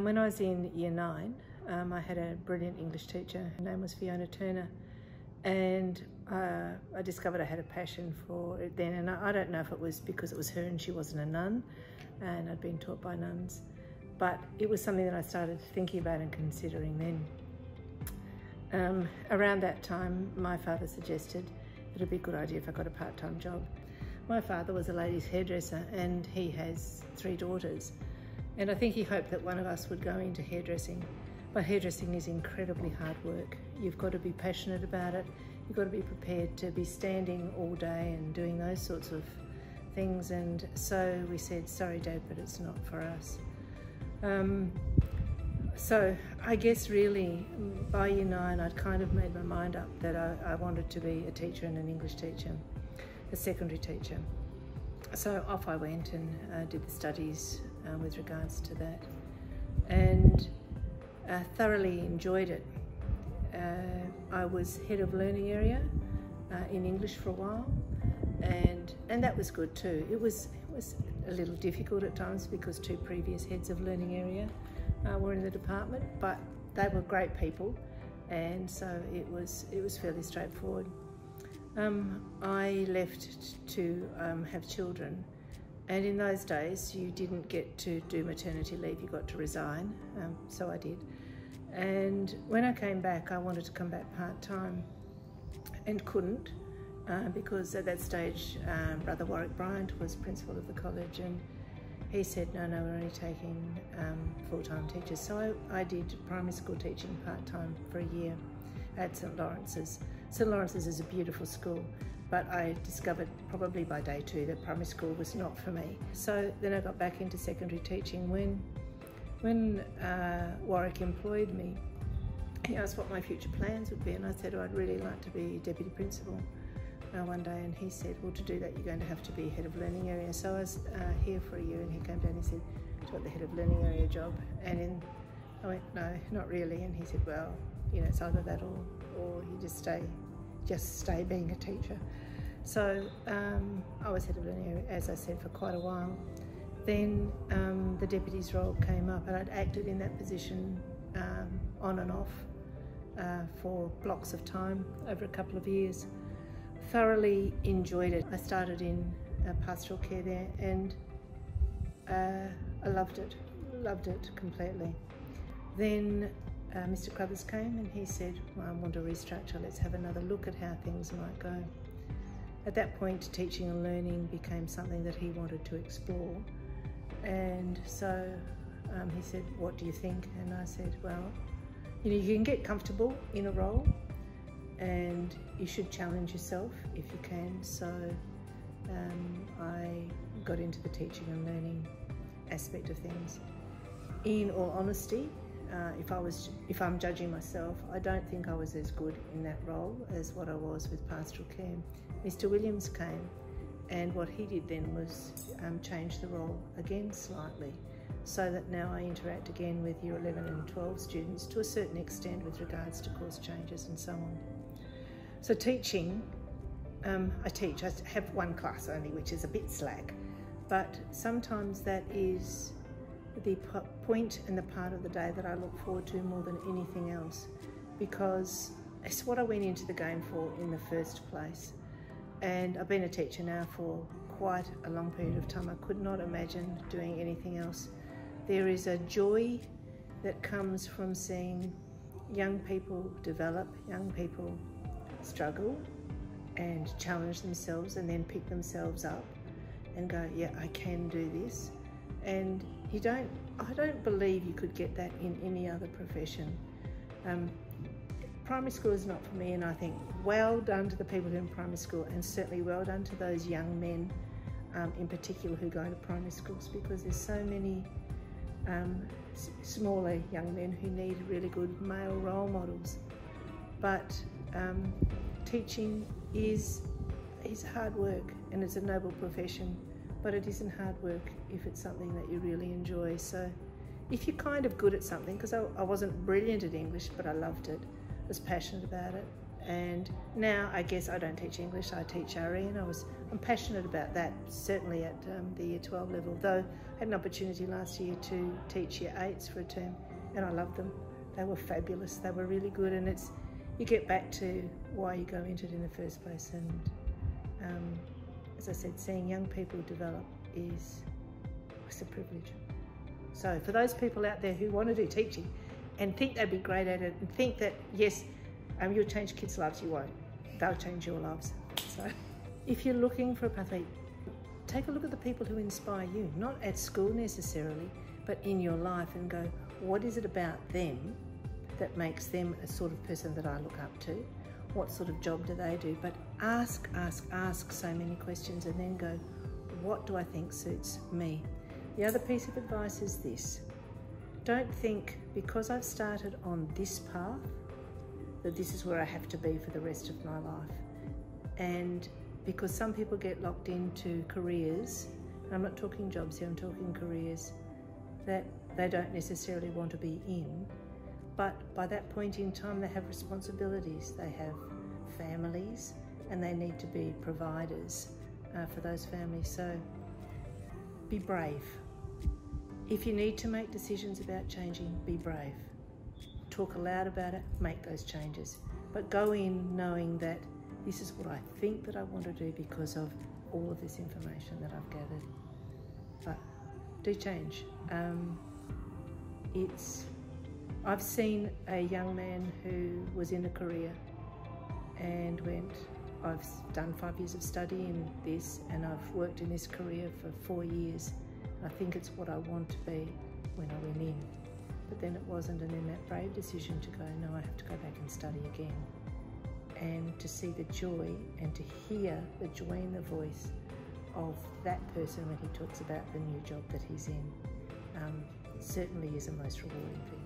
When I was in Year 9, I had a brilliant English teacher. Her name was Fiona Turner, and I discovered I had a passion for it then, and I don't know if it was because it was her and she wasn't a nun and I'd been taught by nuns, but it was something that I started thinking about and considering then. Around that time, my father suggested that it'd be a good idea if I got a part-time job. My father was a ladies' hairdresser and he has 3 daughters, and I think he hoped that one of us would go into hairdressing. But hairdressing is incredibly hard work. You've got to be passionate about it. You've got to be prepared to be standing all day and doing those sorts of things. And so we said, sorry Dad, but it's not for us. So I guess really by Year 9, I'd kind of made my mind up that I wanted to be a teacher and an English teacher, a secondary teacher. So off I went and did the studies with regards to that, and thoroughly enjoyed it. I was head of learning area in English for a while, and that was good too. It was a little difficult at times because 2 previous heads of learning area were in the department, but they were great people, and so it was fairly straightforward. I left to have children, and in those days you didn't get to do maternity leave, you got to resign, so I did. And when I came back, I wanted to come back part-time and couldn't because at that stage Brother Warwick Bryant was principal of the college, and he said, no, we're only taking full-time teachers. So I did primary school teaching part-time for a year at St Lawrence's. St Lawrence's is a beautiful school, but I discovered probably by day 2 that primary school was not for me. So then I got back into secondary teaching. When Warwick employed me, he asked what my future plans would be, and I said, I'd really like to be deputy principal one day, and he said, well, to do that you're going to have to be head of learning area. So I was here for a year, and he came down and he said, do you want the head of learning area job? And I went, no, not really. And he said, well, you know, it's either that or you just stay being a teacher. So I was head of learning area, as I said, for quite a while. Then the deputy's role came up, and I'd acted in that position on and off for blocks of time over a couple of years. Thoroughly enjoyed it. I started in pastoral care there, and I loved it completely. Then Mr. Crothers came and he said, well, I want to restructure, let's have another look at how things might go. At that point, teaching and learning became something that he wanted to explore, and so he said, what do you think? And I said, well, you know, you can get comfortable in a role and you should challenge yourself if you can. So I got into the teaching and learning aspect of things. In all honesty, if I'm judging myself, I don't think I was as good in that role as what I was with pastoral care. Mr. Williams came, and what he did then was change the role again slightly, so that now I interact again with Year 11 and 12 students to a certain extent with regards to course changes and so on. So teaching, I teach. I have 1 class only, which is a bit slack, but sometimes that is the point and the part of the day that I look forward to more than anything else, because it's what I went into the game for in the first place. And I've been a teacher now for quite a long period of time. I could not imagine doing anything else. There is a joy that comes from seeing young people develop, young people struggle and challenge themselves, and then pick themselves up and go, yeah, I can do this. And I don't believe you could get that in any other profession. Primary school is not for me, and I think well done to the people who are in primary school, and certainly well done to those young men in particular who go to primary schools, because there's so many smaller young men who need really good male role models. But teaching is hard work, and it's a noble profession, but it isn't hard work if it's something that you really enjoy. So if you're kind of good at something, because I wasn't brilliant at English, but I loved it, was passionate about it, And now I guess I don't teach English, I teach RE, and I'm passionate about that, certainly at the Year 12 level, though I had an opportunity last year to teach Year 8s for a term, and I loved them. They were fabulous, they were really good, and you get back to why you go into it in the first place. And as I said, seeing young people develop is a privilege. So for those people out there who want to do teaching and think they'd be great at it, and think that, yes, you'll change kids' lives, you won't. They'll change your lives. So if you're looking for a pathway, take a look at the people who inspire you, not at school necessarily, but in your life, and go, what is it about them that makes them a sort of person that I look up to? What sort of job do they do? But ask so many questions, and then go, what do I think suits me? The other piece of advice is this: don't think because I've started on this path that this is where I have to be for the rest of my life. And because some people get locked into careers, and I'm not talking jobs here, I'm talking careers, that they don't necessarily want to be in, but by that point in time they have responsibilities, they have families, and they need to be providers for those families. So be brave. If you need to make decisions about changing, be brave. Talk aloud about it, make those changes. But go in knowing that this is what I think that I want to do because of all of this information that I've gathered. But do change. I've seen a young man who was in a career and went, I've done 5 years of study in this, and I've worked in this career for 4 years. I think it's what I want to be when I went in. But then it wasn't, and then that brave decision to go, no, I have to go back and study again. And to see the joy and to hear the joy in the voice of that person when he talks about the new job that he's in, certainly is a most rewarding thing.